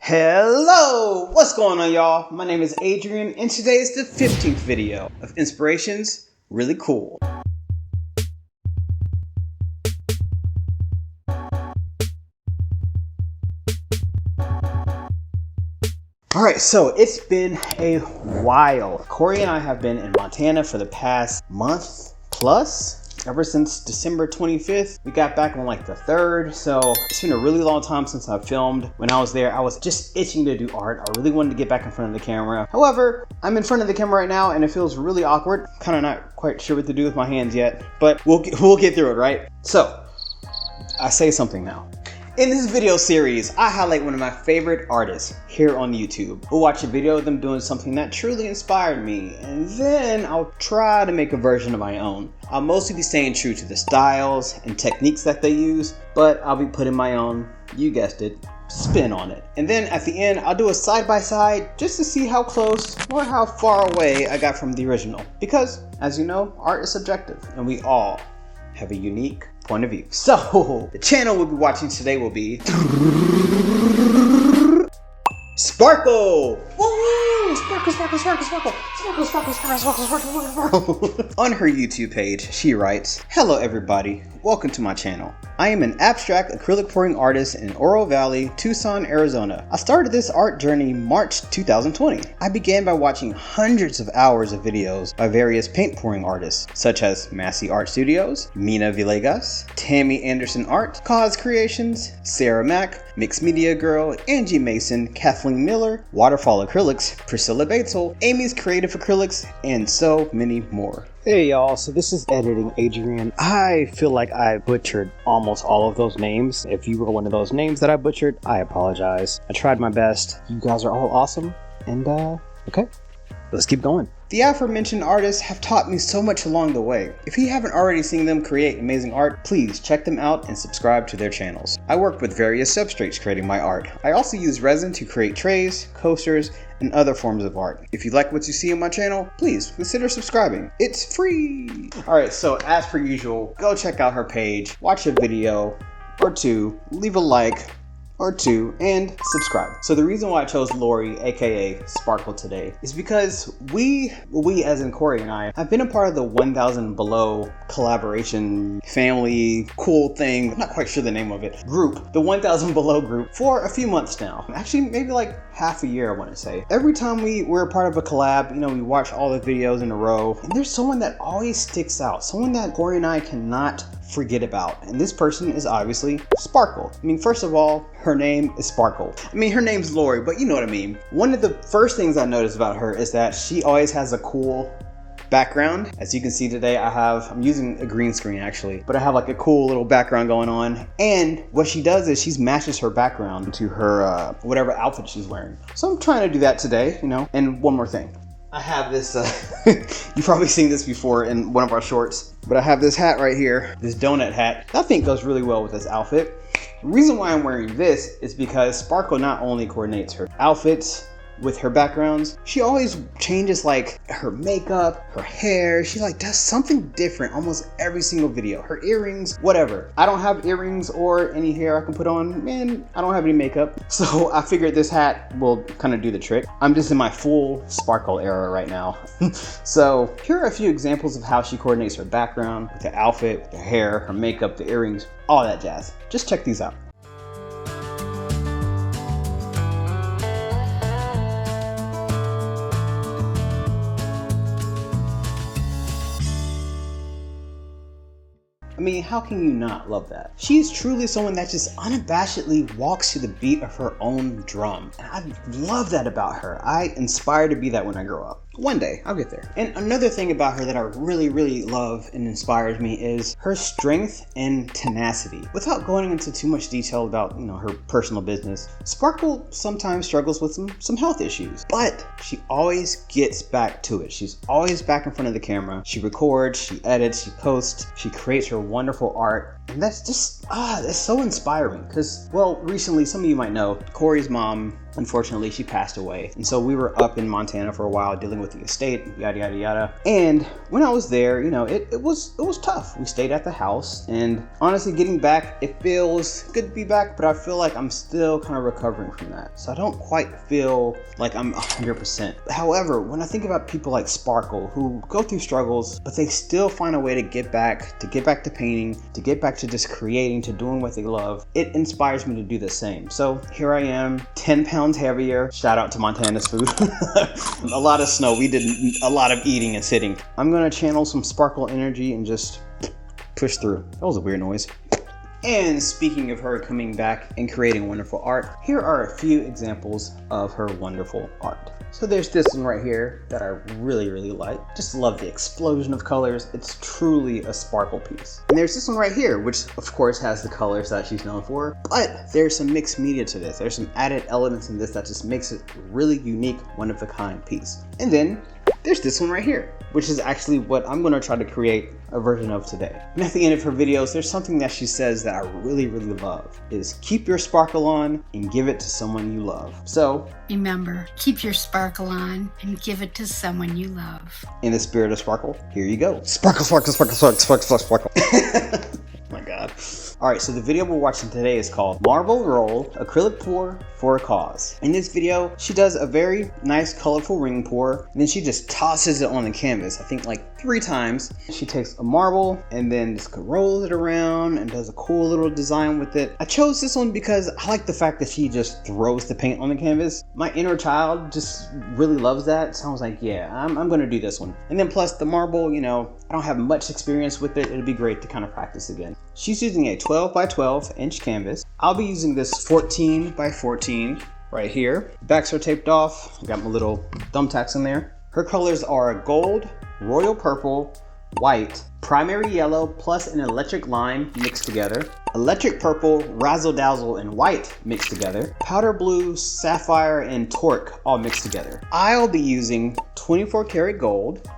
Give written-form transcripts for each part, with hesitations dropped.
Hello! What's going on, y'all? My name is Adrian, and today is the 15th video of Inspirations Really Cool. Alright, so it's been a while. Corey and I have been in Montana for the past month plus. Ever since December 25th, we got back on like the 3rd, so it's been a really long time since I filmed. When I was there, I was just itching to do art. I really wanted to get back in front of the camera. However, I'm in front of the camera right now and it feels really awkward. Kind of not quite sure what to do with my hands yet, but we'll get through it, right? So, I say something now. In this video series, I highlight one of my favorite artists here on YouTube. We'll watch a video of them doing something that truly inspired me, and then I'll try to make a version of my own. I'll mostly be staying true to the styles and techniques that they use, but I'll be putting my own, you guessed it, spin on it. And then at the end, I'll do a side-by-side just to see how close or how far away I got from the original. Because, as you know, art is subjective, and we all have a unique point of view. So, the channel we'll be watching today will be Sparkle! Woo! Sparkle, sparkle, sparkle, sparkle, sparkle, sparkle, sparkle, sparkle, sparkle. On her YouTube page, she writes, "Hello everybody, welcome to my channel. I am an abstract acrylic pouring artist in Oro Valley, Tucson, Arizona. I started this art journey March 2020. I began by watching hundreds of hours of videos by various paint pouring artists, such as Massey Art Studios, Mina Villegas, Tammy Anderson Art, Cause Creations, Sarah Mack, Mixed Media Girl, Angie Mason, Kathleen Miller, Waterfall Acrylics, Priscilla Batesel, Amy's Creative Acrylics, and so many more." Hey y'all, so this is Editing Adrian. I feel like I butchered almost all of those names. If you were one of those names that I butchered, I apologize. I tried my best. You guys are all awesome. And okay, let's keep going. The aforementioned artists have taught me so much along the way. If you haven't already seen them create amazing art, please check them out and subscribe to their channels. I work with various substrates creating my art. I also use resin to create trays, coasters, and other forms of art. If you like what you see on my channel, please consider subscribing. It's free! Alright, so as per usual, go check out her page, watch a video or two, leave a like or two, and subscribe. So the reason why I chose Lori, aka Sparkle, today is because we as in Corey and I, have been a part of the 1000 Below collaboration family cool thing, I'm not quite sure the name of it, group, the 1000 Below group, for a few months now. Actually, maybe like half a year, I want to say. Every time we're a part of a collab, you know, we watch all the videos in a row, and there's someone that always sticks out, someone that Corey and I cannot forget about, and this person is obviously Sparkle. I mean, first of all, her name is Sparkle. I mean, her name's Lori, but you know what I mean. One of the first things I noticed about her is that she always has a cool background. As you can see today, I'm using a green screen actually, but I have like a cool little background going on. And what she does is she matches her background to her whatever outfit she's wearing. So I'm trying to do that today, you know. And one more thing. I have this, you've probably seen this before in one of our shorts, but I have this hat right here, this donut hat. I think goes really well with this outfit. The reason why I'm wearing this is because Sparkle not only coordinates her outfits with her backgrounds, she always changes like her makeup, her hair. She like does something different almost every single video. Her earrings, whatever. I don't have earrings or any hair I can put on, and I don't have any makeup. So I figured this hat will kind of do the trick. I'm just in my full Sparkle era right now. So here are a few examples of how she coordinates her background with the outfit, with the hair, her makeup, the earrings, all that jazz. Just check these out. I mean, how can you not love that? She's truly someone that just unabashedly walks to the beat of her own drum. And I love that about her. I aspire to be that when I grow up. One day, I'll get there. And another thing about her that I really, really love and inspires me is her strength and tenacity. Without going into too much detail about, you know, her personal business, Sparkle sometimes struggles with some health issues, but she always gets back to it. She's always back in front of the camera. She records, she edits, she posts, she creates her wonderful art. And that's just, that's so inspiring because, well, recently, some of you might know, Corey's mom, unfortunately, she passed away. And so we were up in Montana for a while dealing with the estate, yada, yada, yada. And when I was there, you know, it was tough. We stayed at the house, and honestly, getting back, it feels good to be back, but I feel like I'm still kind of recovering from that. So I don't quite feel like I'm 100%. However, when I think about people like Sparkle who go through struggles, but they still find a way to get back to painting, to get back to just creating, to doing what they love, it inspires me to do the same. So here I am, 10 pounds heavier. Shout out to Montana's food. A lot of snow. We did a lot of eating and sitting. I'm gonna channel some Sparkle energy and just push through. That was a weird noise. And speaking of her coming back and creating wonderful art, here are a few examples of her wonderful art. So there's this one right here that I really, really like. Just love the explosion of colors. It's truly a Sparkle piece. And there's this one right here, which of course has the colors that she's known for, but there's some mixed media to this. There's some added elements in this that just makes it a really unique, one-of-a-kind piece. And then there's this one right here, which is actually what I'm gonna try to create a version of today. And at the end of her videos, there's something that she says that I really, really love, is keep your sparkle on and give it to someone you love. So remember, keep your sparkle on and give it to someone you love. In the spirit of Sparkle, here you go. Sparkle, sparkle, sparkle, sparkle, sparkle, sparkle. Oh my God. All right, so the video we're watching today is called Marble Roll Acrylic Pour for a Cause. In this video, she does a very nice colorful ring pour, and then she just tosses it on the canvas, I think like 3 times. She takes a marble and then just rolls it around and does a cool little design with it. I chose this one because I like the fact that she just throws the paint on the canvas. My inner child just really loves that, so I was like, yeah, I'm gonna do this one. And then plus the marble, you know, I don't have much experience with it. It'd be great to kind of practice again. She's using a 12 by 12 inch canvas. I'll be using this 14 by 14 right here. Backs are taped off. I got my little thumbtacks in there. Her colors are gold, royal purple, white, primary yellow plus an electric lime mixed together, electric purple, razzle dazzle, and white mixed together, powder blue, sapphire, and torque all mixed together. I'll be using 24 karat gold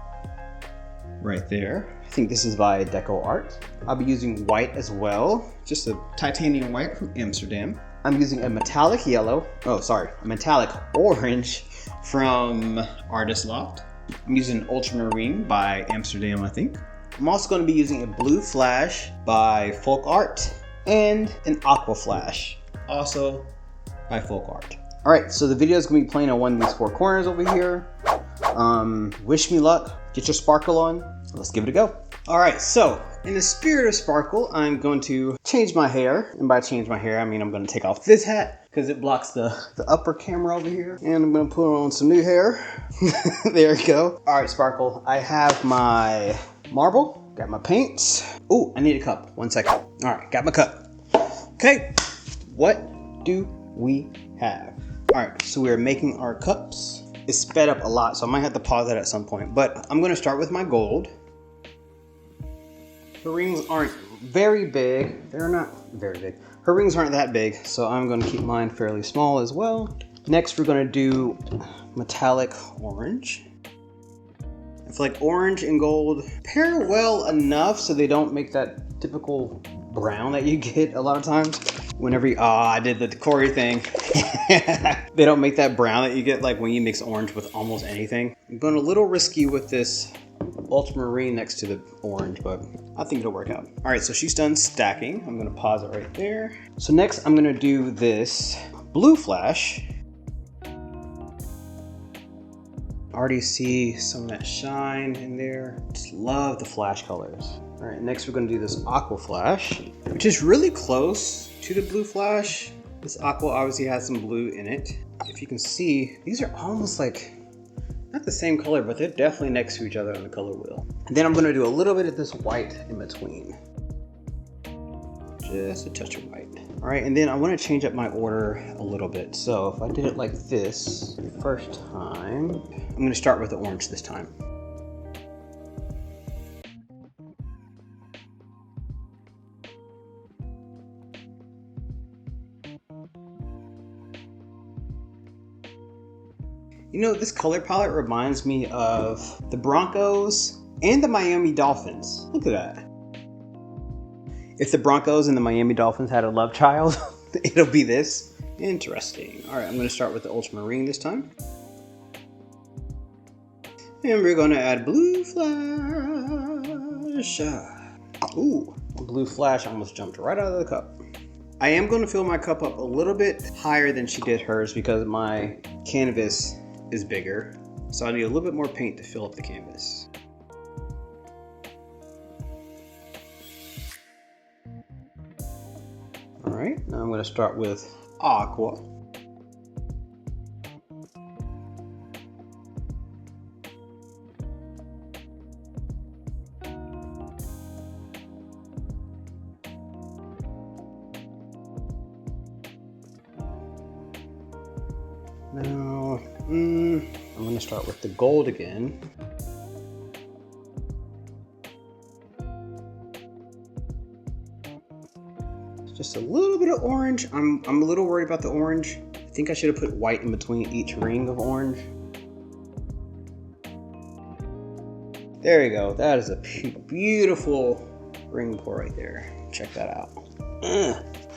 right there. I think this is by DecoArt. I'll be using white as well, just a titanium white from Amsterdam. I'm using a metallic metallic orange from Artist Loft. I'm using Ultramarine by Amsterdam, I think. I'm also going to be using a blue flash by FolkArt and an Aqua flash, also by FolkArt. All right, so the video is going to be playing on one of these 4 corners over here. Wish me luck, get your sparkle on. Let's give it a go. All right, so in the spirit of Sparkle, I'm going to change my hair. And by change my hair, I mean I'm going to take off this hat because it blocks the upper camera over here. And I'm going to put on some new hair. There we go. All right, Sparkle, I have my marble, got my paints. Oh, I need a cup. 1 second. All right, got my cup. Okay, what do we have? All right, so we're making our cups. It's sped up a lot, so I might have to pause that at some point. But I'm going to start with my gold. Her rings aren't very big. They're not very big. Her rings aren't that big, so I'm going to keep mine fairly small as well. Next, we're going to do metallic orange. I feel like orange and gold pair well enough so they don't make that typical brown that you get a lot of times. Whenever you, I did the Corey thing. They don't make that brown that you get like when you mix orange with almost anything. I'm going a little risky with this ultramarine next to the orange, but I think it'll work out. All right, so she's done stacking. I'm going to pause it right there. So next I'm going to do this blue flash. Already see some of that shine in there. Just love the flash colors. All right, next we're going to do this aqua flash, which is really close to the blue flash. This aqua obviously has some blue in it. If you can see, these are almost like, not the same color, but they're definitely next to each other on the color wheel. And then I'm going to do a little bit of this white in between. Just a touch of white. All right, and then I want to change up my order a little bit. So if I did it like this the first time, I'm going to start with the orange this time. You know, this color palette reminds me of the Broncos and the Miami Dolphins. Look at that. If the Broncos and the Miami Dolphins had a love child, it'll be this. Interesting. All right, I'm going to start with the Ultramarine this time. And we're going to add blue flash. Ooh, blue flash almost jumped right out of the cup. I am going to fill my cup up a little bit higher than she did hers because my canvas is bigger. So I need a little bit more paint to fill up the canvas. All right, now I'm going to start with Aqua. Now, I'm going to start with the gold again. Just a little bit of orange. I'm a little worried about the orange. I think I should have put white in between each ring of orange. There you go. That is a beautiful ring pour right there. Check that out.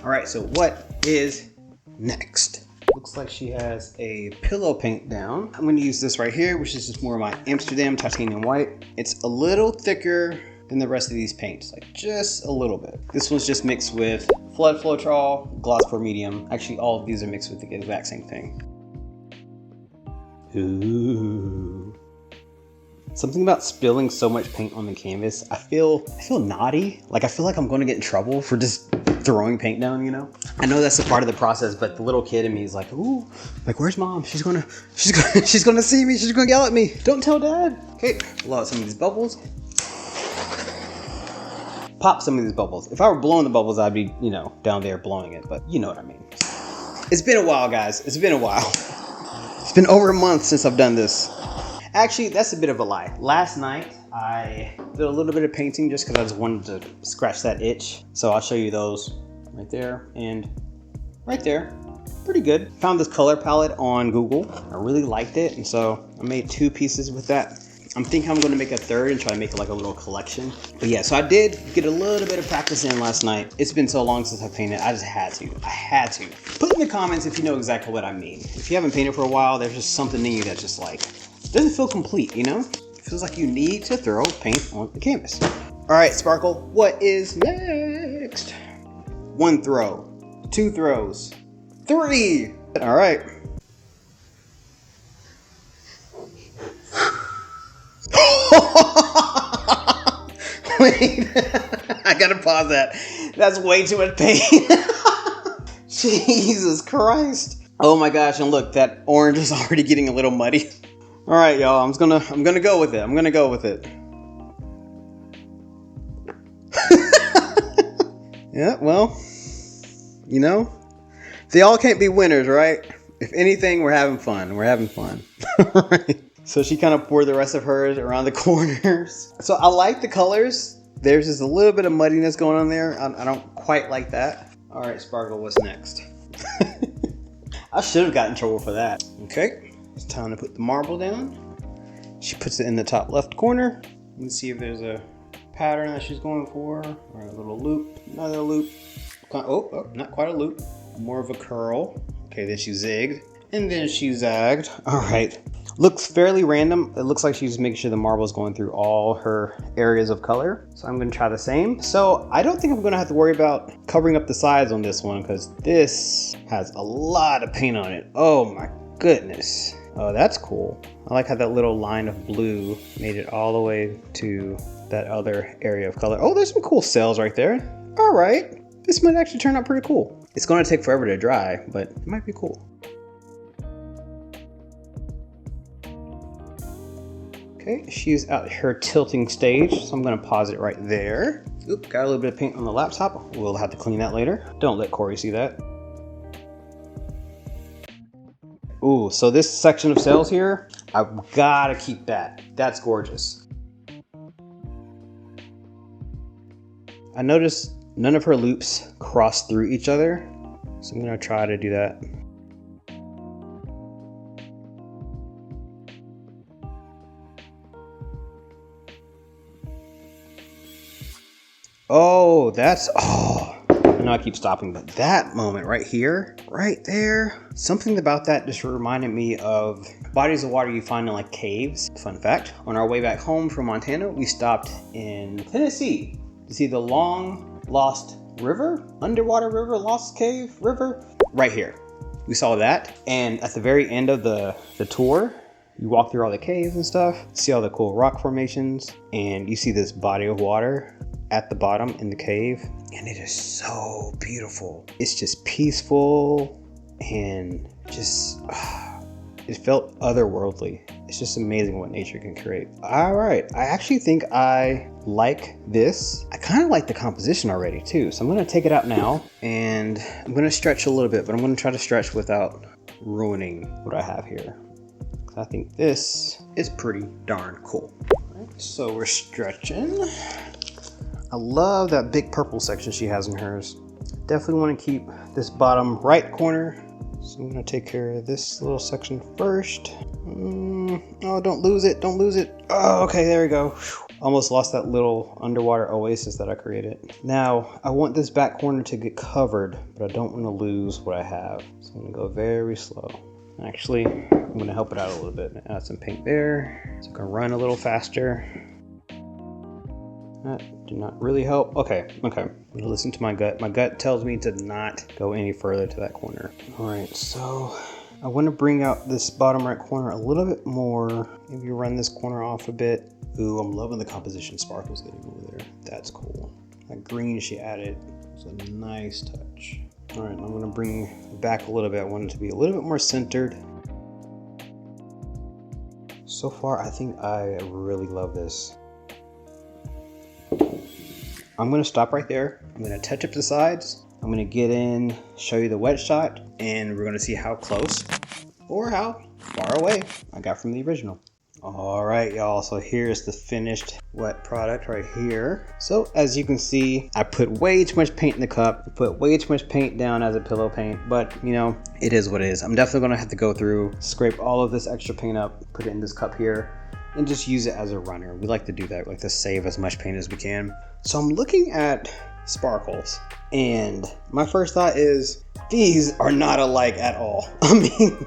All right, so what is next? Looks like she has a pillow paint down. I'm going to use this right here, which is just more of my Amsterdam titanium white. It's a little thicker than the rest of these paints, like just a little bit. This one's just mixed with Floetrol, gloss pour medium. Actually, all of these are mixed with the exact same thing. Ooh. Something about spilling so much paint on the canvas, I feel naughty. Like I feel like I'm going to get in trouble for just throwing paint down, you know? I know that's a part of the process, but the little kid in me is like, ooh, like where's mom? She's gonna see me. She's gonna yell at me. Don't tell dad. Okay, blow out some of these bubbles. Pop some of these bubbles. If I were blowing the bubbles, I'd be, you know, down there blowing it, but you know what I mean. It's been a while, guys. It's been a while. It's been over a month since I've done this. Actually, that's a bit of a lie. Last night, I did a little bit of painting just because I just wanted to scratch that itch. So I'll show you those right there and right there. Pretty good. Found this color palette on Google. I really liked it, and so I made 2 pieces with that. I'm thinking I'm going to make a third and try to make it like a little collection. But yeah, so I did get a little bit of practice in last night. It's been so long since I painted. I just had to. I had to. Put in the comments if you know exactly what I mean. If you haven't painted for a while, there's just something in you that just like doesn't feel complete, you know? It feels like you need to throw paint on the canvas. All right, Sparkle, what is next? 1 throw, 2 throws, 3. All right. Wait, I gotta pause that. That's way too much paint. Jesus Christ. Oh my gosh, and look, that orange is already getting a little muddy. All right, y'all, I'm gonna go with it. I'm gonna go with it. Yeah, well, you know, they all can't be winners, right? If anything, we're having fun. We're having fun. All right. So she kind of poured the rest of hers around the corners. So I like the colors. There's just a little bit of muddiness going on there. I don't quite like that. All right, Sparkle, what's next? I should have gotten in trouble for that. Okay, it's time to put the marble down. She puts it in the top left corner. Let's see if there's a pattern that she's going for, or a little loop, another loop. Oh, not quite a loop, more of a curl. Okay, then she zigged, and then she zagged. All right. Looks fairly random. It looks like she's making sure the marble is going through all her areas of color. So I'm gonna try the same. So I don't think I'm gonna have to worry about covering up the sides on this one because this has a lot of paint on it. Oh my goodness. Oh, that's cool. I like how that little line of blue made it all the way to that other area of color. Oh, there's some cool cells right there. All right, this might actually turn out pretty cool. It's gonna take forever to dry, but it might be cool. Okay, she's at her tilting stage, so I'm gonna pause it right there. Oop, got a little bit of paint on the laptop. We'll have to clean that later. Don't let Corey see that. Ooh, so this section of cells here, I've gotta keep that. That's gorgeous. I noticed none of her loops cross through each other, so I'm gonna try to do that. Oh, I know I keep stopping, but that moment right here, right there, something about that just reminded me of bodies of water you find in like caves. Fun fact, on our way back home from Montana, we stopped in Tennessee to see the long lost river, underwater river, lost cave river, right here. We saw that, and at the very end of the tour, you walk through all the caves and stuff, see all the cool rock formations, and you see this body of water at the bottom in the cave, and it is so beautiful. It's just peaceful and just it felt otherworldly. It's just amazing what nature can create. All right, I actually think I like this. I kind of like the composition already too, so I'm gonna take it out now and I'm gonna stretch a little bit, but I'm gonna try to stretch without ruining what I have here. I think this is pretty darn cool. All right, so we're stretching. I love that big purple section she has in hers. Definitely want to keep this bottom right corner. So I'm going to take care of this little section first. Oh, don't lose it. Don't lose it. Oh, okay, there we go. Almost lost that little underwater oasis that I created. Now, I want this back corner to get covered, but I don't want to lose what I have. So I'm going to go very slow. Actually, I'm going to help it out a little bit. Add some paint there. So I can run a little faster. That did not really help. Okay. I'm gonna listen to my gut. My gut tells me to not go any further to that corner. All right, so I want to bring out this bottom right corner a little bit more. Maybe run this corner off a bit. Ooh, I'm loving the composition Sparkle's getting over there. That's cool. That green she added was a nice touch. All right, I'm gonna bring it back a little bit. I want it to be a little bit more centered. So far, I think I really love this. I'm going to stop right there. I'm going to touch up the sides. I'm going to get in, show you the wet shot, and we're going to see how close or how far away I got from the original. All right, y'all. So here's the finished wet product right here. So as you can see, I put way too much paint in the cup. I put way too much paint down as a pillow paint, but you know, it is what it is. I'm definitely going to have to go through, scrape all of this extra paint up, put it in this cup here, and just use it as a runner. We like to do that. We like to save as much paint as we can. So I'm looking at sparkles, and my first thought is these are not alike at all. I mean,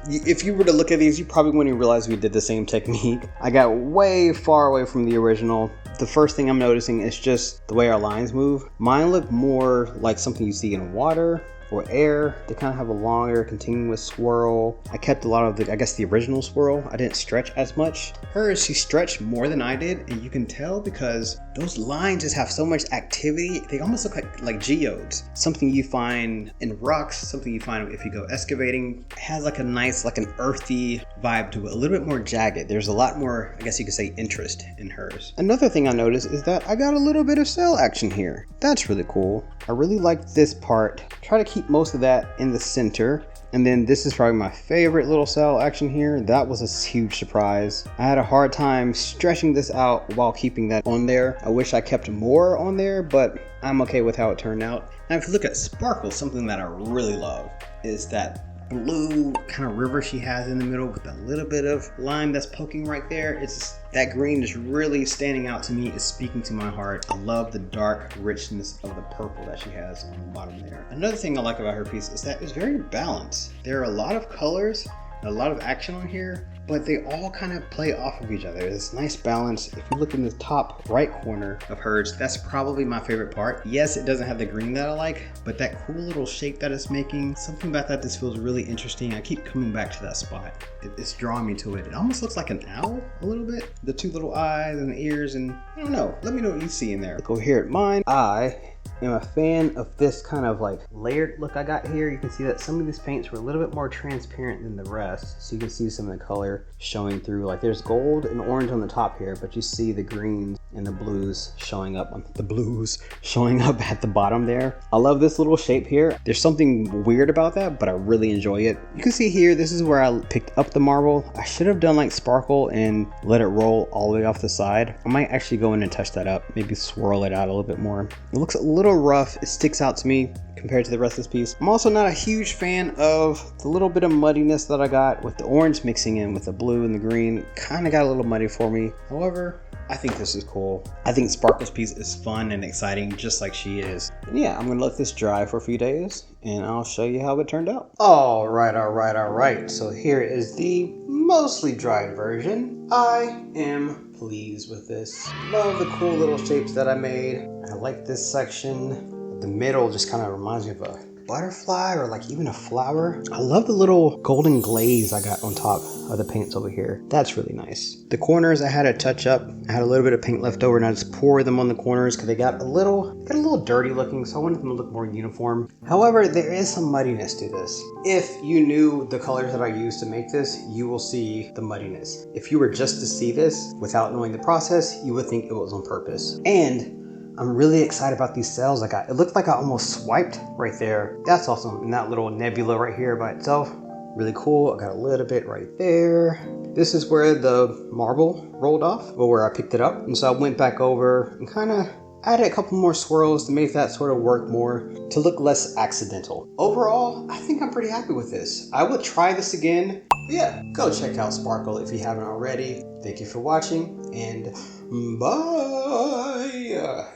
if you were to look at these, you probably wouldn't realize we did the same technique. I got way far away from the original. The first thing I'm noticing is just the way our lines move. Mine look more like something you see in water or air. They kind of have a longer continuous swirl. I kept a lot of the original swirl. I didn't stretch as much. Hers, she stretched more than I did, and you can tell because those lines just have so much activity. They almost look like geodes. Something you find in rocks, something you find if you go excavating. It has like a nice, like an earthy vibe to it, a little bit more jagged. There's a lot more, I guess you could say, interest in hers. Another thing I noticed is that I got a little bit of cell action here. That's really cool. I really like this part. Try to keep most of that in the center. And then this is probably my favorite little cell action here. That was a huge surprise. I had a hard time stretching this out while keeping that on there. I wish I kept more on there, but I'm okay with how it turned out. Now if you look at Sparkle, something that I really love is that blue kind of river she has in the middle with a little bit of lime that's poking right there. It's that green is really standing out to me. It's speaking to my heart. I love the dark richness of the purple that she has on the bottom there. Another thing I like about her piece is that it's very balanced. There are a lot of colors, a lot of action on here, but they all kind of play off of each other. There's nice balance. If you look in the top right corner of hers, that's probably my favorite part. Yes, it doesn't have the green that I like, but that cool little shape that it's making, something about that just feels really interesting. I keep coming back to that spot. It's drawing me to it. It almost looks like an owl a little bit. The two little eyes and the ears, and I don't know. Let me know what you see in there. Go here at mine. I am a fan of this kind of like layered look I got here. You can see that some of these paints were a little bit more transparent than the rest. So you can see some of the color showing through. Like there's gold and orange on the top here, but you see the greens and the blues showing up at the bottom there. I love this little shape here. There's something weird about that, but I really enjoy it. You can see here, this is where I picked up the marble. I should have done like Sparkle and let it roll all the way off the side. I might actually go in and touch that up, maybe swirl it out a little bit more. It looks a little rough. It sticks out to me compared to the rest of this piece. I'm also not a huge fan of the little bit of muddiness that I got with the orange mixing in with the blue and the green. Kind of got a little muddy for me. However, I think this is cool. I think Sparkle's piece is fun and exciting, just like she is. And yeah, I'm gonna let this dry for a few days and I'll show you how it turned out. All right. So here is the mostly dried version. I am pleased with this. Love the cool little shapes that I made. I like this section. The middle just kind of reminds me of a butterfly or like even a flower. I love the little golden glaze I got on top of the paints over here. That's really nice. The corners I had to touch up. I had a little bit of paint left over and I just poured them on the corners because they got a little dirty looking, so I wanted them to look more uniform. However, there is some muddiness to this. If you knew the colors that I used to make this, you will see the muddiness. If you were just to see this without knowing the process, you would think it was on purpose. And I'm really excited about these cells I got. It looked like I almost swiped right there. That's awesome. And that little nebula right here by itself, really cool. I got a little bit right there. This is where the marble rolled off, or where I picked it up. And so I went back over and kind of added a couple more swirls to make that sort of work more, to look less accidental. Overall, I think I'm pretty happy with this. I would try this again. But yeah, go check out Sparkle if you haven't already. Thank you for watching, and bye.